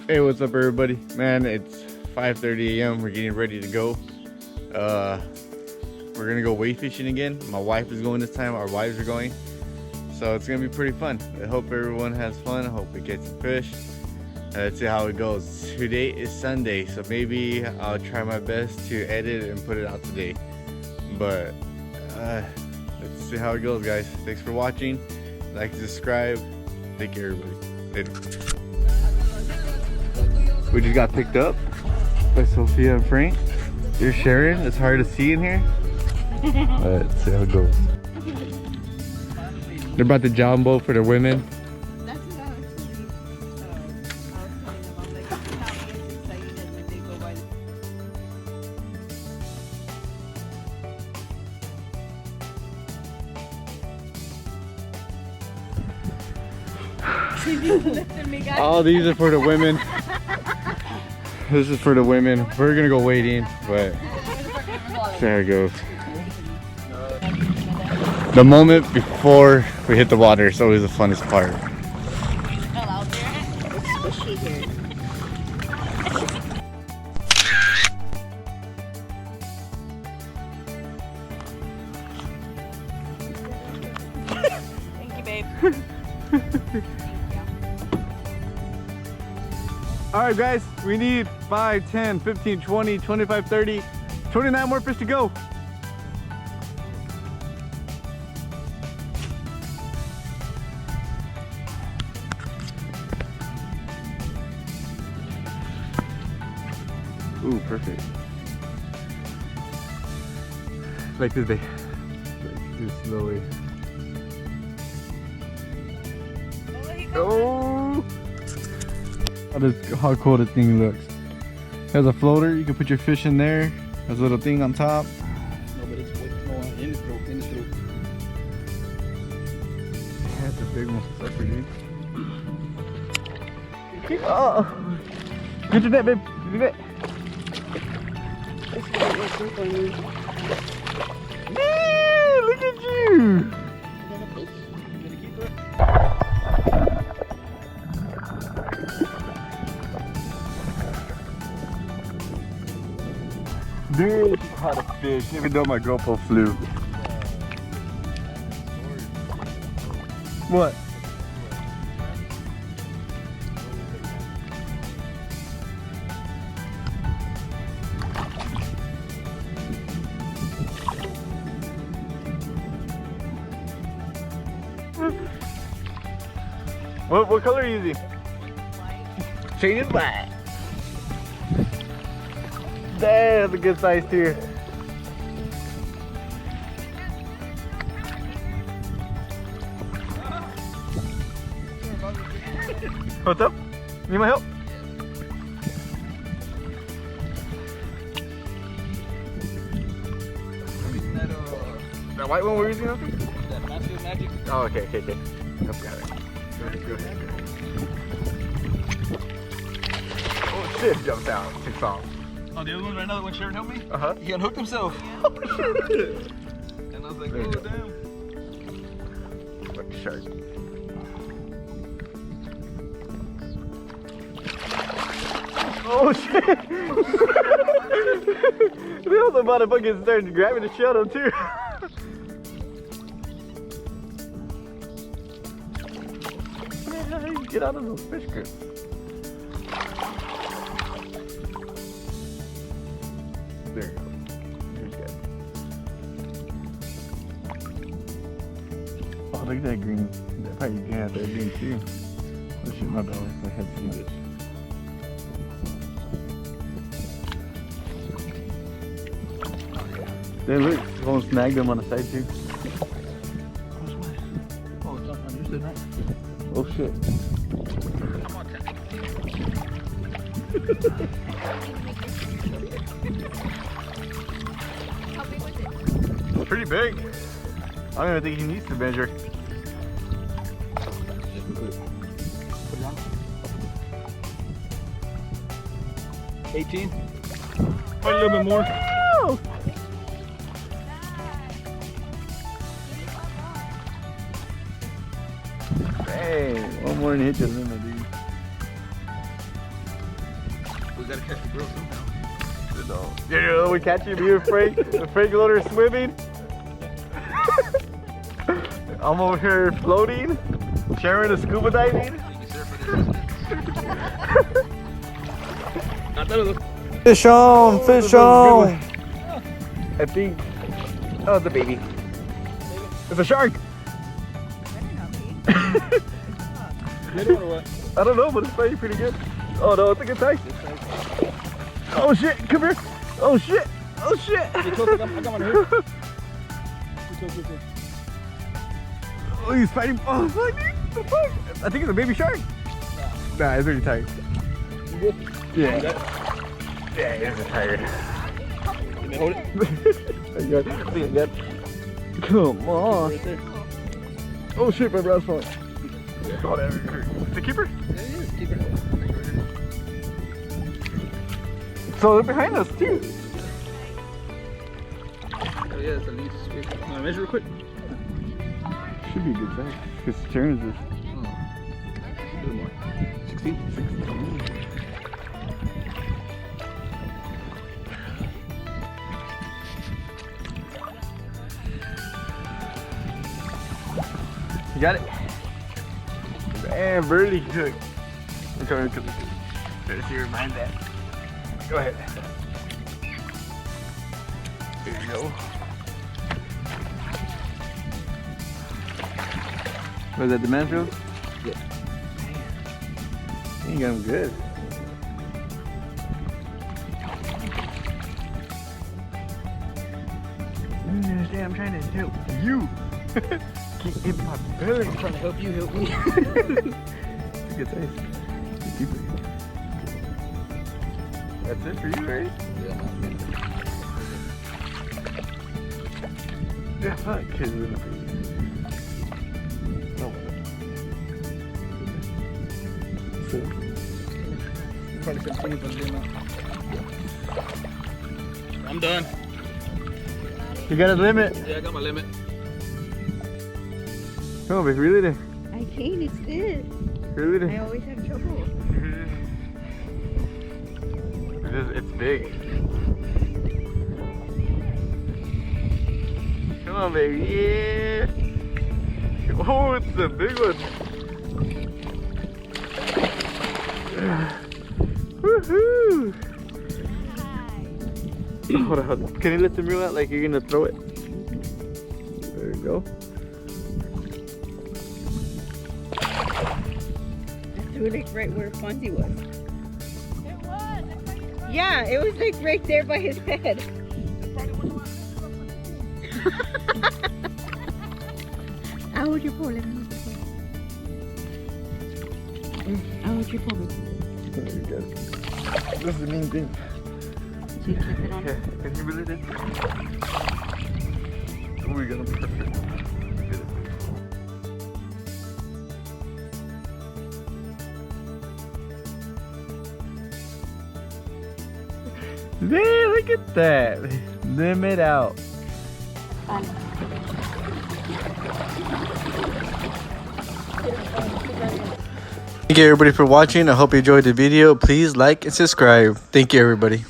Hey, what's up everybody? Man, it's 5:30 a.m. We're getting ready to go. We're gonna go wade fishing again. My wife is going this time. Our wives are going. So it's gonna be pretty fun. I hope everyone has fun. I hope we get some fish. Let's see how it goes. Today is Sunday, so maybe I'll try my best to edit and put it out today. But let's see how it goes, guys. Thanks for watching. Like, subscribe. Thank you, everybody. Later. We just got picked up by Sophia and Frank. You're Sharon. It's hard to see in here. Let's see how it goes. They're about the jumbo for the women. That's what I was telling them. I'm like, how is excited when they go by the All these are for the women. This is for the women. We're gonna go wade in, but there it goes. The moment before we hit the water is always the funnest part. out there. It's squishy here. Thank you, babe. Alright guys, we need 5, 10, 15, 20, 25, 30, 29 more fish to go. Ooh, perfect. Like this day. Like this slowly. Oh! How cool the thing looks. Has a floater, you can put your fish in there. Has a little thing on top. No, but it's in the throat, in the throat. Yeah, that's a big one. Sucker, dude. Oh! Get your net, babe. Get your net. Yeah, look at you! Dude, I caught a fish, even though my GoPro flew. What? What color are you using? White. Shade is black. That's a good size too. What's up? Need my help? That white one we're using, okay? That Master Magic. Oh, okay. Yep, got it. Go ahead. Oh shit, jumped out. Took off. Oh, the other one right now, when Sharon helped me? Uh-huh. He unhooked himself. Oh shit. And I was like, There you oh, go. damn. What shark? Oh shit! They also about to fucking start grabbing the shell too. Yeah, get out of those fish grips. There you go. Here's good. Oh, look at that green. That probably yeah, that green too. Oh shit, my bad. I had to see this. There, look, someone snagged them on the side too. Oh, it's not understood, right? Oh shit. Come on, How big was it? Pretty big. I don't even think he needs to measure. Put it on. 18. Probably a little bit more. Hey, one more and hit your limit, dude. We gotta catch the girl somehow. Yeah, we catch him here, Frank. The Frank Loader swimming. I'm over here floating. Sharon is scuba diving. Fish on, fish on. I think. Oh, it's a baby. It's a shark. Little or what? I don't know, but it's fighting pretty good. Oh no, it's a good size. Oh shit, come here. Oh shit. Oh shit. I got one here. Oh, he's fighting. Oh, fuck, dude. The fuck? I think it's a baby shark. Nah, it's already tired. You good? Yeah. You got it? Yeah, it's tired. Can they hold it? I got it. I think I got it. Come on. Right there. Oh shit, my brow's falling. Yeah. Oh, that hurt. It's a keeper? Yeah, it is. Keep it. So they're behind us too. Oh yeah, it's the least. Wanna measure real quick? Should be a good size. Because Sharon's is A little more. 16? 16. You got it? And Burley hook. I'm trying to see your mind that. Go ahead. There you go. Was that the Mansfield? Yeah. You got him good. You understand? I'm trying to help you. Keep in my belly. I'm trying to help you help me. It's a good size. Good keeper. That's it for you, right? Yeah, fuck. Kids are for you. No. So, Probably 17 for the amount. I'm done. you got a limit. Yeah, I got my limit. Come on, baby. Really there. I can't, it's this. Really I there. always have trouble. It's big. Come on, baby. Yeah. Oh, it's a big one. Woohoo! Hold on. Can you lift the reel out like you're gonna throw it? There you go. It was like right where Fonzie was. It was. Yeah, it was like right there by his head. How would you pull it? How would you pull it? There you go. This is the main thing. So you keep it on. Yeah, can you believe it? Oh, we got him perfect. Yeah, look at that. Limit out. Thank you everybody for watching. I hope you enjoyed the video. Please like and subscribe. Thank you everybody.